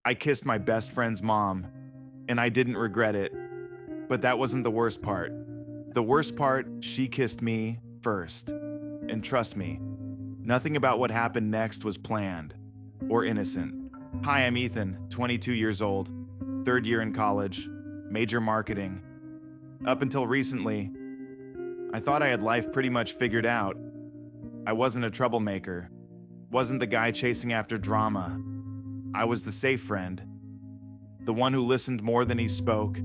I kissed my best friend's mom, and I didn't regret it. But that wasn't the worst part. The worst part, she kissed me first. And trust me, nothing about what happened next was planned or innocent. Hi, I'm Ethan, 22 years old, third year in college, major marketing. Up until recently, I thought I had life pretty much figured out. I wasn't a troublemaker, wasn't the guy chasing after drama. I was the safe friend, the one who listened more than he spoke,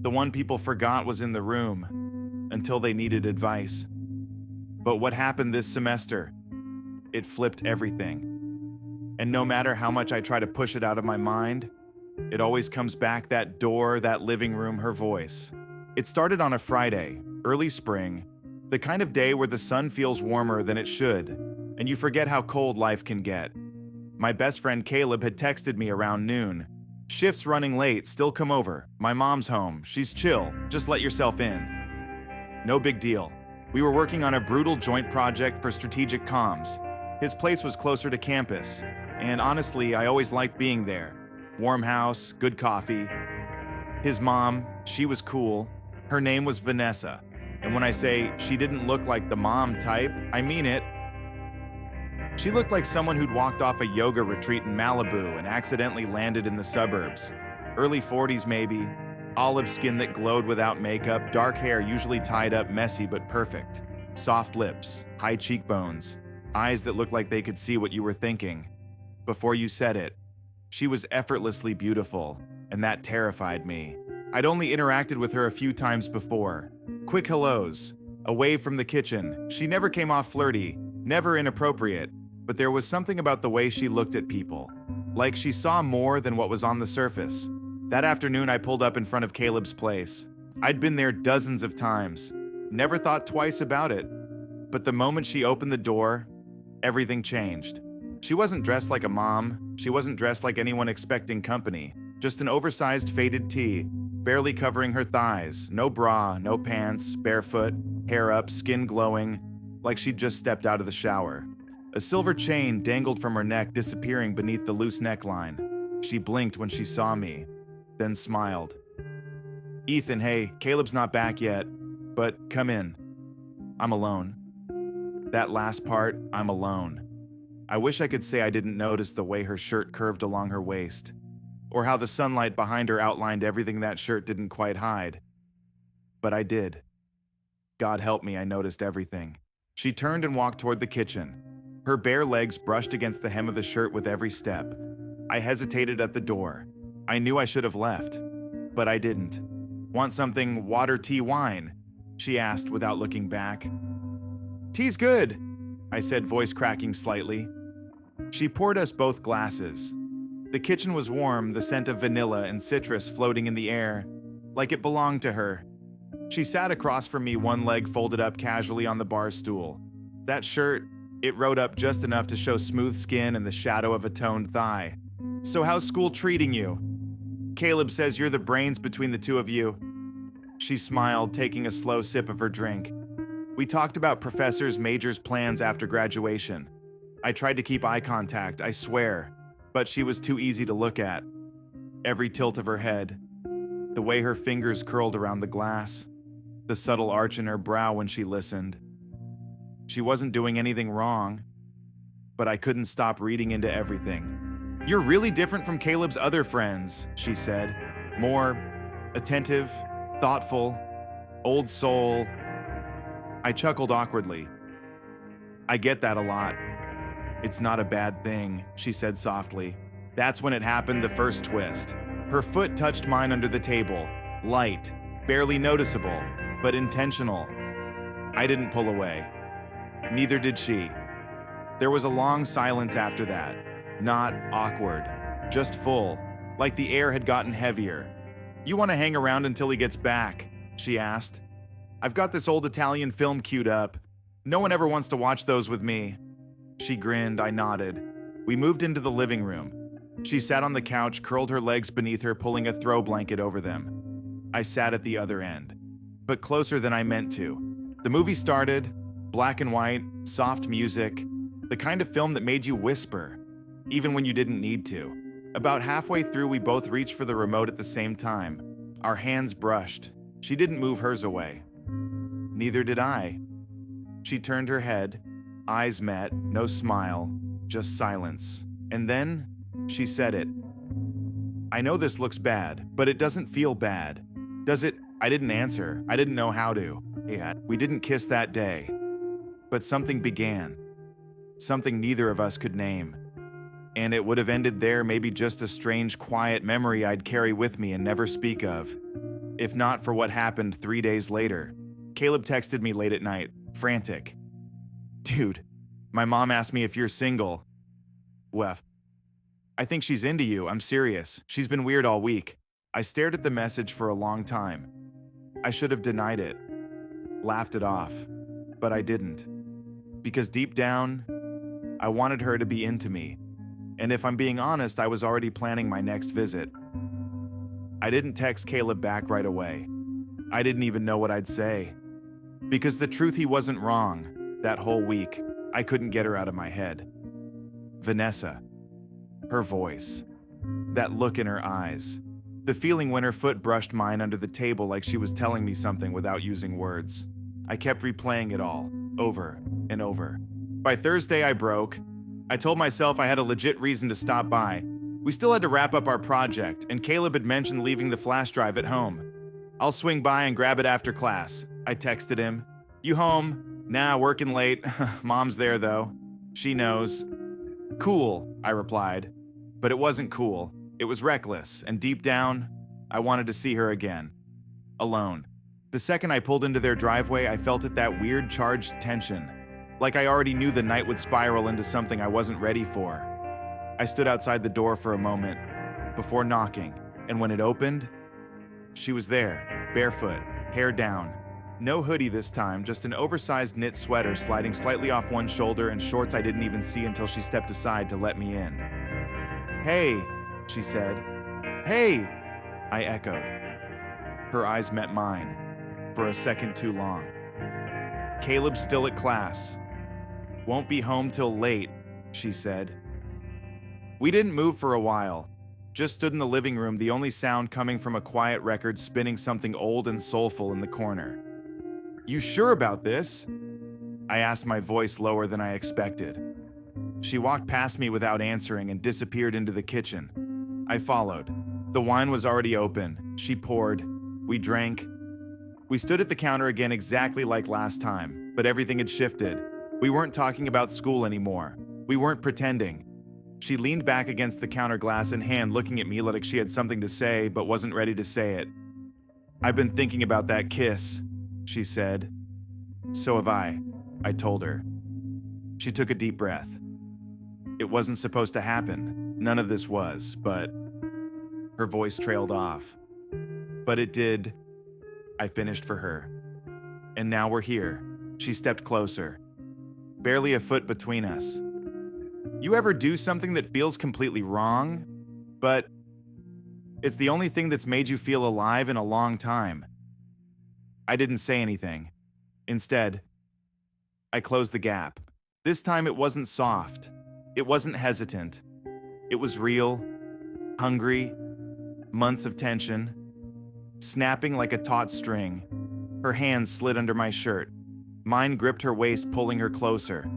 the one people forgot was in the room until they needed advice. But what happened this semester? It flipped everything. And no matter how much I try to push it out of my mind, it always comes back, that door, that living room, her voice. It started on a Friday, early spring, the kind of day where the sun feels warmer than it should, and you forget how cold life can get. My best friend Caleb had texted me around noon. Shift's running late, still come over. My mom's home, she's chill, just let yourself in. No big deal. We were working on a brutal joint project for strategic comms. His place was closer to campus, and honestly, I always liked being there. Warm house, good coffee. His mom, she was cool. Her name was Vanessa. And when I say she didn't look like the mom type, I mean it. She looked like someone who'd walked off a yoga retreat in Malibu and accidentally landed in the suburbs. Early 40s maybe, olive skin that glowed without makeup, dark hair usually tied up, messy but perfect. Soft lips, high cheekbones, eyes that looked like they could see what you were thinking before you said it. She was effortlessly beautiful, and that terrified me. I'd only interacted with her a few times before. Quick hellos, a wave from the kitchen. She never came off flirty, never inappropriate, but there was something about the way she looked at people. Like she saw more than what was on the surface. That afternoon, I pulled up in front of Caleb's place. I'd been there dozens of times, never thought twice about it. But the moment she opened the door, everything changed. She wasn't dressed like a mom. She wasn't dressed like anyone expecting company. Just an oversized faded tee, barely covering her thighs. No bra, no pants, barefoot, hair up, skin glowing, like she'd just stepped out of the shower. A silver chain dangled from her neck, disappearing beneath the loose neckline. She blinked when she saw me, then smiled. Ethan, hey, Caleb's not back yet, but come in. I'm alone. That last part, I'm alone. I wish I could say I didn't notice the way her shirt curved along her waist, or how the sunlight behind her outlined everything that shirt didn't quite hide. But I did. God help me, I noticed everything. She turned and walked toward the kitchen. Her bare legs brushed against the hem of the shirt with every step. I hesitated at the door. I knew I should have left, but I didn't. Want something water, tea, wine? She asked without looking back. Tea's good, I said, voice cracking slightly. She poured us both glasses. The kitchen was warm, the scent of vanilla and citrus floating in the air, like it belonged to her. She sat across from me, one leg folded up casually on the bar stool. That shirt, it rode up just enough to show smooth skin and the shadow of a toned thigh. So how's school treating you? Caleb says you're the brains between the two of you. She smiled, taking a slow sip of her drink. We talked about professors' majors plans after graduation. I tried to keep eye contact, I swear, but she was too easy to look at. Every tilt of her head, the way her fingers curled around the glass, the subtle arch in her brow when she listened. She wasn't doing anything wrong, but I couldn't stop reading into everything. You're really different from Caleb's other friends, she said. More attentive, thoughtful, old soul. I chuckled awkwardly. I get that a lot. It's not a bad thing, she said softly. That's when it happened, the first twist. Her foot touched mine under the table. Light, barely noticeable, but intentional. I didn't pull away. Neither did she. There was a long silence after that. Not awkward, just full, like the air had gotten heavier. You want to hang around until he gets back? She asked. I've got this old Italian film queued up. No one ever wants to watch those with me. She grinned, I nodded. We moved into the living room. She sat on the couch, curled her legs beneath her, pulling a throw blanket over them. I sat at the other end, but closer than I meant to. The movie started, black and white, soft music, the kind of film that made you whisper, even when you didn't need to. About halfway through, we both reached for the remote at the same time. Our hands brushed. She didn't move hers away. Neither did I. She turned her head, eyes met, no smile, just silence. And then she said it. I know this looks bad, but it doesn't feel bad. Does it? I didn't answer. I didn't know how to. Yeah, we didn't kiss that day. But something began. Something neither of us could name. And it would have ended there, maybe just a strange, quiet memory I'd carry with me and never speak of. If not for what happened 3 days later. Caleb texted me late at night, frantic. Dude, my mom asked me if you're single. Wef. I think she's into you, I'm serious. She's been weird all week. I stared at the message for a long time. I should have denied it, laughed it off, but I didn't. Because deep down, I wanted her to be into me. And if I'm being honest, I was already planning my next visit. I didn't text Caleb back right away. I didn't even know what I'd say. Because the truth, he wasn't wrong. That whole week, I couldn't get her out of my head. Vanessa. Her voice. That look in her eyes. The feeling when her foot brushed mine under the table like she was telling me something without using words. I kept replaying it all, over and over. By Thursday, I broke. I told myself I had a legit reason to stop by. We still had to wrap up our project, and Caleb had mentioned leaving the flash drive at home. I'll swing by and grab it after class. I texted him. You home? Nah, working late. Mom's there, though. She knows. Cool, I replied. But it wasn't cool. It was reckless, and deep down, I wanted to see her again. Alone. The second I pulled into their driveway, I felt it, that weird charged tension. Like I already knew the night would spiral into something I wasn't ready for. I stood outside the door for a moment, before knocking, and when it opened, she was there, barefoot, hair down. No hoodie this time, just an oversized knit sweater sliding slightly off one shoulder and shorts I didn't even see until she stepped aside to let me in. Hey, she said. Hey, I echoed. Her eyes met mine, for a second too long. Caleb's still at class. Won't be home till late, she said. We didn't move for a while. Just stood in the living room, the only sound coming from a quiet record spinning something old and soulful in the corner. You sure about this? I asked, my voice lower than I expected. She walked past me without answering and disappeared into the kitchen. I followed. The wine was already open. She poured. We drank. We stood at the counter again exactly like last time, but everything had shifted. We weren't talking about school anymore. We weren't pretending. She leaned back against the counter, glass in hand, looking at me like she had something to say, but wasn't ready to say it. I've been thinking about that kiss, she said. So have I told her. She took a deep breath. It wasn't supposed to happen. None of this was, but her voice trailed off. But it did. I finished for her. And now we're here. She stepped closer. Barely a foot between us. You ever do something that feels completely wrong, but it's the only thing that's made you feel alive in a long time? I didn't say anything. Instead, I closed the gap. This time it wasn't soft. It wasn't hesitant. It was real, hungry, months of tension, snapping like a taut string. Her hands slid under my shirt. Mine gripped her waist, pulling her closer.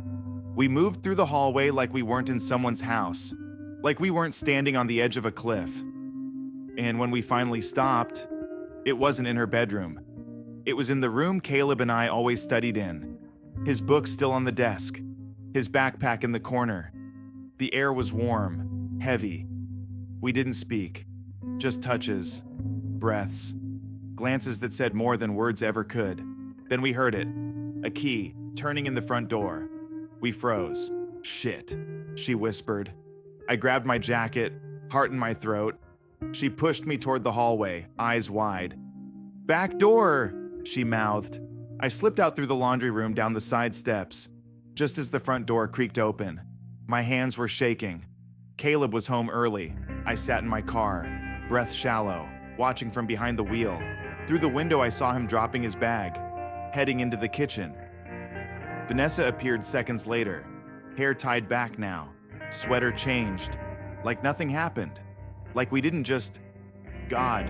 We moved through the hallway like we weren't in someone's house, like we weren't standing on the edge of a cliff. And when we finally stopped, it wasn't in her bedroom. It was in the room Caleb and I always studied in. His book still on the desk, his backpack in the corner. The air was warm, heavy. We didn't speak, just touches, breaths, glances that said more than words ever could. Then we heard it, a key turning in the front door. We froze. Shit, she whispered. I grabbed my jacket, heart in my throat. She pushed me toward the hallway, eyes wide. Back door, she mouthed. I slipped out through the laundry room down the side steps, just as the front door creaked open. My hands were shaking. Caleb was home early. I sat in my car, breath shallow, watching from behind the wheel. Through the window, I saw him dropping his bag, heading into the kitchen. Vanessa appeared seconds later, hair tied back now, sweater changed, like nothing happened. Like we didn't just... God,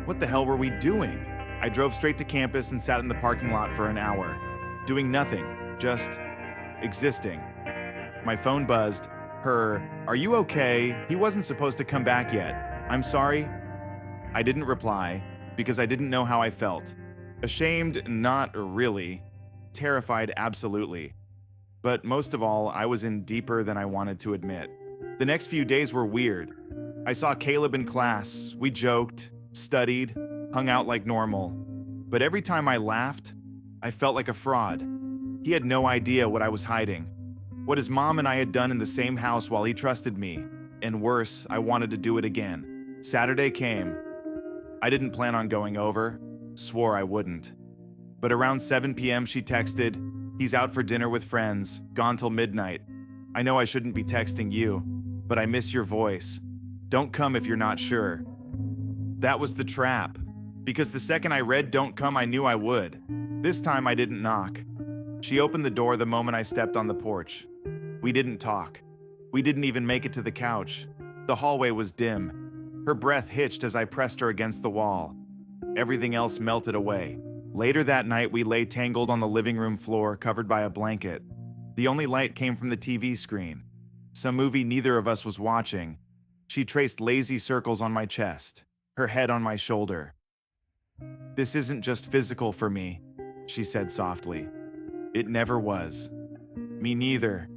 what the hell were we doing? I drove straight to campus and sat in the parking lot for an hour, doing nothing, just existing. My phone buzzed. Are you okay? He wasn't supposed to come back yet. I'm sorry. I didn't reply because I didn't know how I felt. Ashamed, not really. Terrified, absolutely. But most of all, I was in deeper than I wanted to admit. The next few days were weird. I saw Caleb in class. We joked, studied, hung out like normal. But every time I laughed, I felt like a fraud. He had no idea what I was hiding. What his mom and I had done in the same house while he trusted me. And worse, I wanted to do it again. Saturday came. I didn't plan on going over, swore I wouldn't. But around 7 p.m. she texted, "He's out for dinner with friends, gone till midnight. I know I shouldn't be texting you, but I miss your voice. Don't come if you're not sure." That was the trap, because the second I read "don't come," I knew I would. This time I didn't knock. She opened the door the moment I stepped on the porch. We didn't talk. We didn't even make it to the couch. The hallway was dim. Her breath hitched as I pressed her against the wall. Everything else melted away. Later that night, we lay tangled on the living room floor, covered by a blanket. The only light came from the TV screen. Some movie neither of us was watching. She traced lazy circles on my chest, her head on my shoulder. "This isn't just physical for me," she said softly. "It never was." Me neither.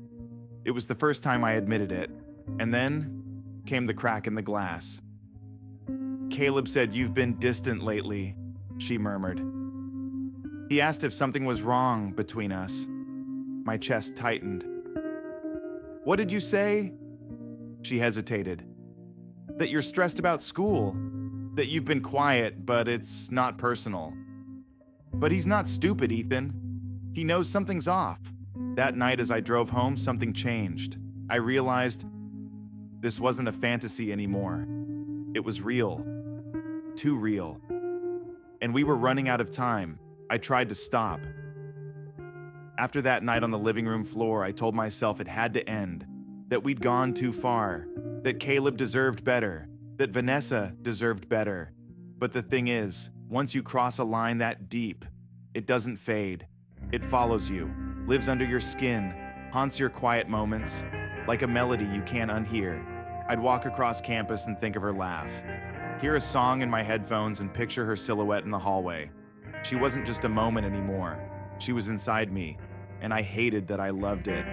It was the first time I admitted it. And then came the crack in the glass. "Caleb said you've been distant lately," she murmured. "He asked if something was wrong between us." My chest tightened. "What did you say?" She hesitated. "That you're stressed about school. That you've been quiet, but it's not personal." "But he's not stupid, Ethan. He knows something's off." That night as I drove home, something changed. I realized this wasn't a fantasy anymore. It was real. Too real. And we were running out of time. I tried to stop. After that night on the living room floor, I told myself it had to end. That we'd gone too far. That Caleb deserved better. That Vanessa deserved better. But the thing is, once you cross a line that deep, it doesn't fade. It follows you, lives under your skin, haunts your quiet moments, like a melody you can't unhear. I'd walk across campus and think of her laugh. Hear a song in my headphones and picture her silhouette in the hallway. She wasn't just a moment anymore. She was inside me, and I hated that I loved it.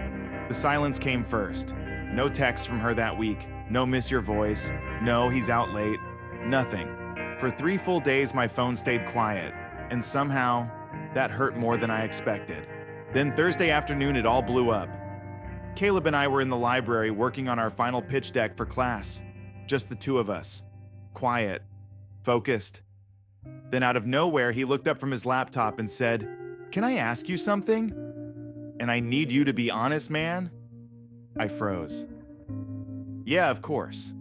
The silence came first. No text from her that week. No "miss your voice." No "he's out late." Nothing. For 3 full days, my phone stayed quiet, and somehow, that hurt more than I expected. Then Thursday afternoon, it all blew up. Caleb and I were in the library working on our final pitch deck for class. Just the two of us. Quiet. Focused. Then out of nowhere, he looked up from his laptop and said, "Can I ask you something? And I need you to be honest, man." I froze. "Yeah, of course."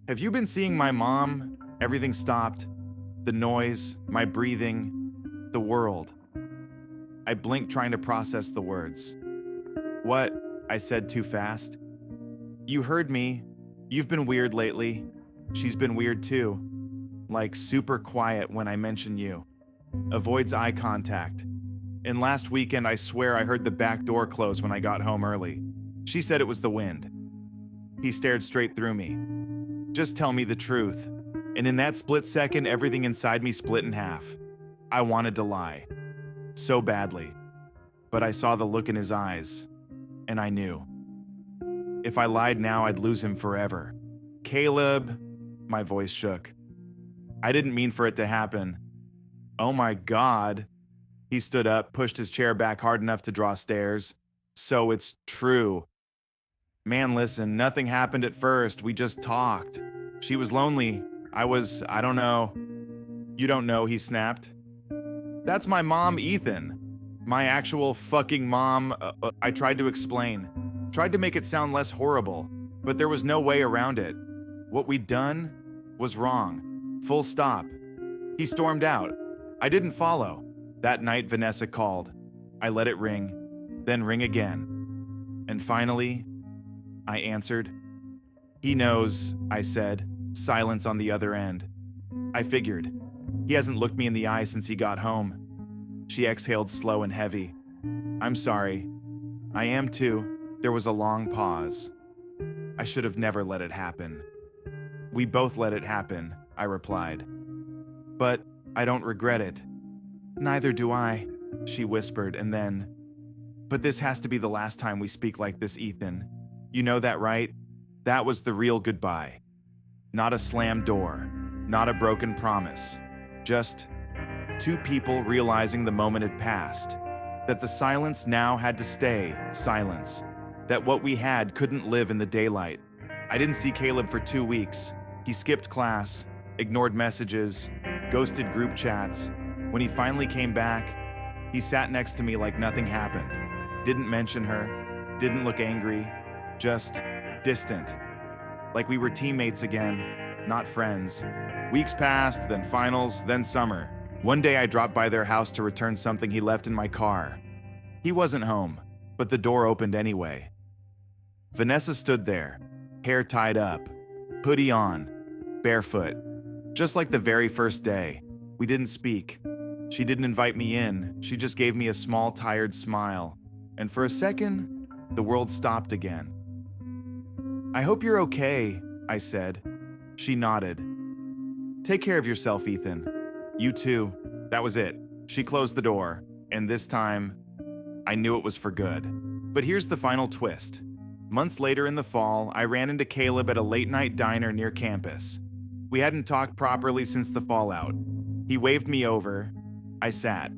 "Have you been seeing my mom?" Everything stopped. The noise, my breathing, the world. I blinked, trying to process the words. "What?" I said too fast. "You heard me. You've been weird lately. She's been weird too. Like super quiet when I mention you. Avoids eye contact. And last weekend, I swear I heard the back door close when I got home early. She said it was the wind." He stared straight through me. "Just tell me the truth." And in that split second, everything inside me split in half. I wanted to lie. So badly. But I saw the look in his eyes, and I knew. If I lied now, I'd lose him forever. "Caleb," my voice shook. "I didn't mean for it to happen." "Oh my God." He stood up, pushed his chair back hard enough to draw stairs. "So it's true." "Man, listen, nothing happened at first. We just talked. She was lonely. I don't know." "You don't know," he snapped. "That's my mom, Ethan. My actual fucking mom." I tried to explain. Tried to make it sound less horrible, but there was no way around it. What we'd done was wrong. Full stop. He stormed out. I didn't follow. That night, Vanessa called. I let it ring, then ring again. And finally, I answered. He knows, I said, silence on the other end. I figured. He hasn't looked me in the eye since he got home. She exhaled slow and heavy. I'm sorry. I am too. There was a long pause. I should have never let it happen. We both let it happen, I replied. But I don't regret it. Neither do I, she whispered, and then, but this has to be the last time we speak like this, Ethan. You know that, right? That was the real goodbye. Not a slammed door, not a broken promise. Just two people realizing the moment had passed, that the silence now had to stay silence, that what we had couldn't live in the daylight. I didn't see Caleb for 2 weeks. He skipped class, ignored messages, ghosted group chats. When he finally came back, he sat next to me like nothing happened. Didn't mention her, didn't look angry, just distant. Like we were teammates again, not friends. Weeks passed, then finals, then summer. One day I dropped by their house to return something he left in my car. He wasn't home, but the door opened anyway. Vanessa stood there, hair tied up, hoodie on, barefoot. Just like the very first day. We didn't speak. She didn't invite me in, she just gave me a small, tired smile. And for a second, the world stopped again. I hope you're okay, I said. She nodded. Take care of yourself, Ethan. You too. That was it. She closed the door, and this time, I knew it was for good. But here's the final twist. Months later in the fall, I ran into Caleb at a late-night diner near campus. We hadn't talked properly since the fallout. He waved me over. I sat.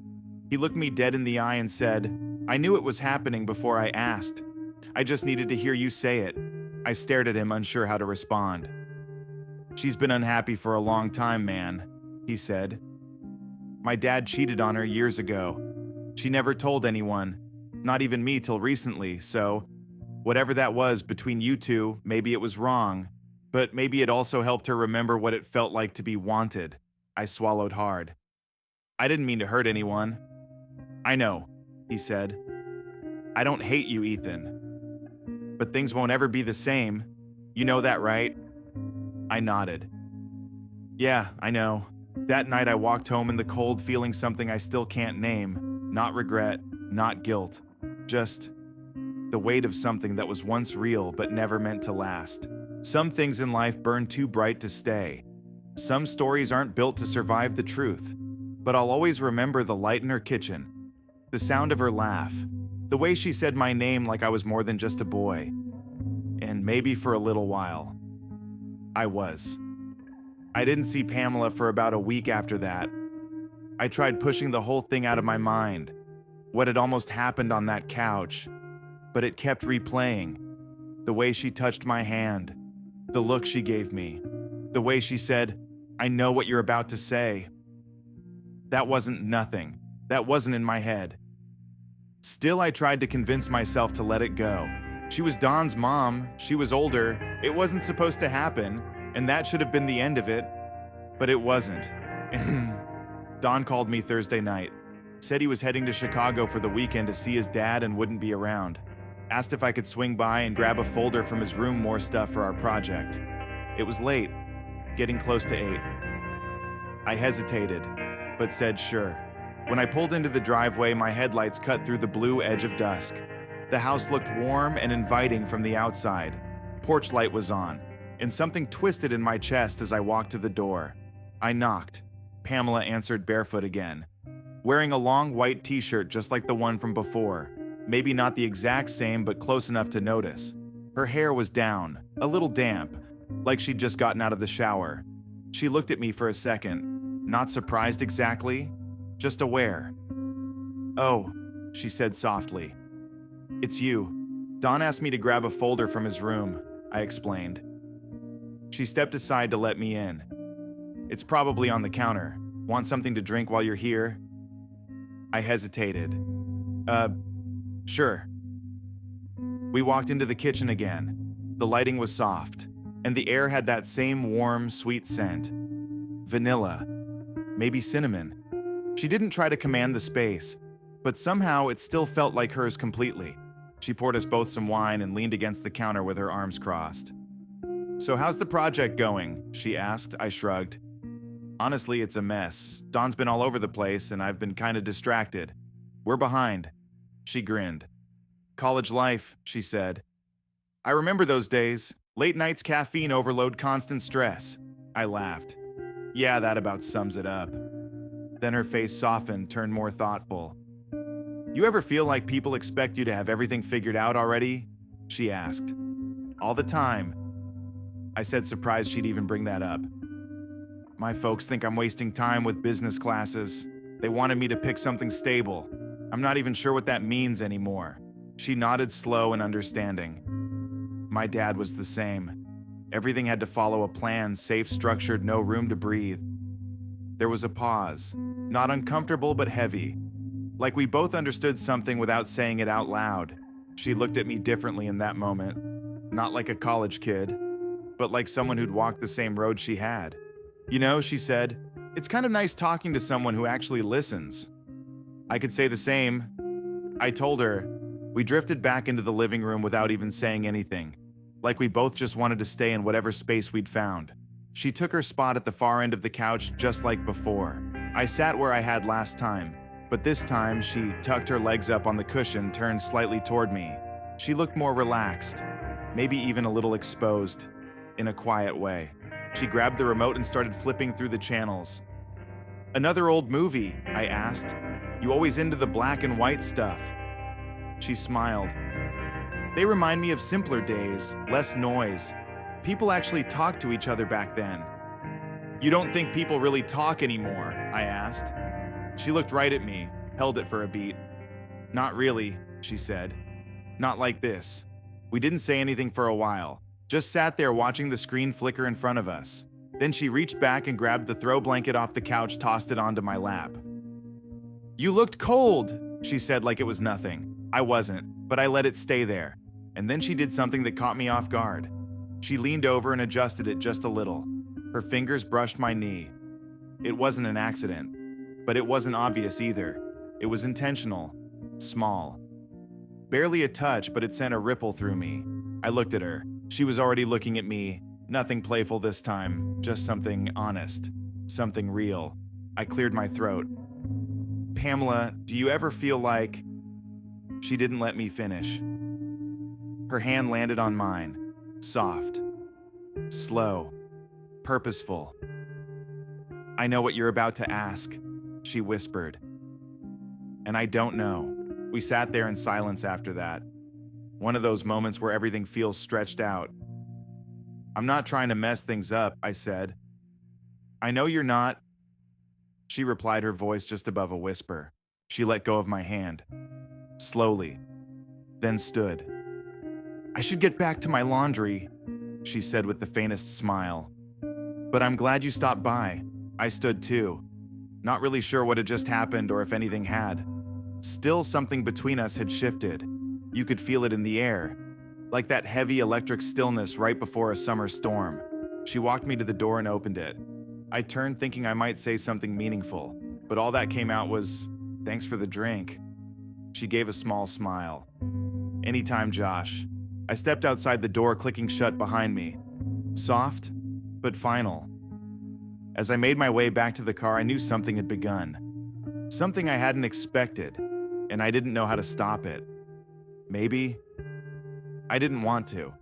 He looked me dead in the eye and said, I knew it was happening before I asked. I just needed to hear you say it. I stared at him, unsure how to respond. She's been unhappy for a long time, man, he said. My dad cheated on her years ago. She never told anyone, not even me till recently, so whatever that was between you two, maybe it was wrong, but maybe it also helped her remember what it felt like to be wanted. I swallowed hard. I didn't mean to hurt anyone. I know, he said. I don't hate you, Ethan. But things won't ever be the same. You know that, right? I nodded. Yeah, I know. That night I walked home in the cold feeling something I still can't name. Not regret, not guilt. Just the weight of something that was once real but never meant to last. Some things in life burn too bright to stay. Some stories aren't built to survive the truth. But I'll always remember the light in her kitchen, the sound of her laugh, the way she said my name like I was more than just a boy. And maybe for a little while, I was. I didn't see Pamela for about a week after that. I tried pushing the whole thing out of my mind, what had almost happened on that couch, but it kept replaying. The way she touched my hand, the look she gave me, the way she said, I know what you're about to say. That wasn't nothing. That wasn't in my head. Still, I tried to convince myself to let it go. She was Don's mom. She was older. It wasn't supposed to happen, and that should have been the end of it. But it wasn't. Don called me Thursday night. Said he was heading to Chicago for the weekend to see his dad and wouldn't be around. Asked if I could swing by and grab a folder from his room, more stuff for our project. It was late, getting close to 8. I hesitated, but said sure. When I pulled into the driveway, my headlights cut through the blue edge of dusk. The house looked warm and inviting from the outside. Porch light was on, and something twisted in my chest as I walked to the door. I knocked. Pamela answered barefoot again, wearing a long white t-shirt just like the one from before. Maybe not the exact same, but close enough to notice. Her hair was down, a little damp, like she'd just gotten out of the shower. She looked at me for a second. Not surprised exactly, just aware. Oh, she said softly. It's you. Don asked me to grab a folder from his room, I explained. She stepped aside to let me in. It's probably on the counter. Want something to drink while you're here? I hesitated. Sure. We walked into the kitchen again. The lighting was soft, and the air had that same warm, sweet scent. Vanilla. Maybe cinnamon. She didn't try to command the space, but somehow it still felt like hers completely. She poured us both some wine and leaned against the counter with her arms crossed. "So how's the project going?" she asked. I shrugged. "Honestly, it's a mess. Dawn's been all over the place and I've been kind of distracted. We're behind." She grinned. "College life," she said. "I remember those days. Late nights, caffeine overload, constant stress." I laughed. "Yeah, that about sums it up." Then her face softened, turned more thoughtful. "You ever feel like people expect you to have everything figured out already?" she asked. "All the time." I said, surprised she'd even bring that up. "My folks think I'm wasting time with business classes. They wanted me to pick something stable. I'm not even sure what that means anymore." She nodded, slow and understanding. My dad was the same. Everything had to follow a plan, safe, structured, no room to breathe. There was a pause, not uncomfortable but heavy, like we both understood something without saying it out loud. She looked at me differently in that moment, not like a college kid, but like someone who'd walked the same road she had. "You know," she said, "it's kind of nice talking to someone who actually listens." I could say the same. I told her. We drifted back into the living room without even saying anything, like we both just wanted to stay in whatever space we'd found. She took her spot at the far end of the couch just like before. I sat where I had last time, but this time she tucked her legs up on the cushion, turned slightly toward me. She looked more relaxed, maybe even a little exposed, in a quiet way. She grabbed the remote and started flipping through the channels. "Another old movie?" I asked. "You always into the black and white stuff?" She smiled. "They remind me of simpler days, less noise. People actually talked to each other back then." "You don't think people really talk anymore?" I asked. She looked right at me, held it for a beat. "Not really," she said. "Not like this." We didn't say anything for a while, just sat there watching the screen flicker in front of us. Then she reached back and grabbed the throw blanket off the couch, tossed it onto my lap. "You looked cold," she said like it was nothing. I wasn't, but I let it stay there. And then she did something that caught me off guard. She leaned over and adjusted it just a little. Her fingers brushed my knee. It wasn't an accident, but it wasn't obvious either. It was intentional, small. Barely a touch, but it sent a ripple through me. I looked at her. She was already looking at me. Nothing playful this time, just something honest, something real. I cleared my throat. "Pamela, do you ever feel like..." She didn't let me finish. Her hand landed on mine, soft, slow, purposeful. "I know what you're about to ask," she whispered. And I don't know. We sat there in silence after that. One of those moments where everything feels stretched out. "I'm not trying to mess things up," I said. "I know you're not." She replied, her voice just above a whisper. She let go of my hand, slowly, then stood. "I should get back to my laundry," she said with the faintest smile. "But I'm glad you stopped by." I stood too, not really sure what had just happened or if anything had. Still, something between us had shifted. You could feel it in the air, like that heavy electric stillness right before a summer storm. She walked me to the door and opened it. I turned thinking I might say something meaningful, but all that came out was, "Thanks for the drink." She gave a small smile. "Anytime, Josh." I stepped outside the door, clicking shut behind me. Soft, but final. As I made my way back to the car, I knew something had begun. Something I hadn't expected, and I didn't know how to stop it. Maybe I didn't want to.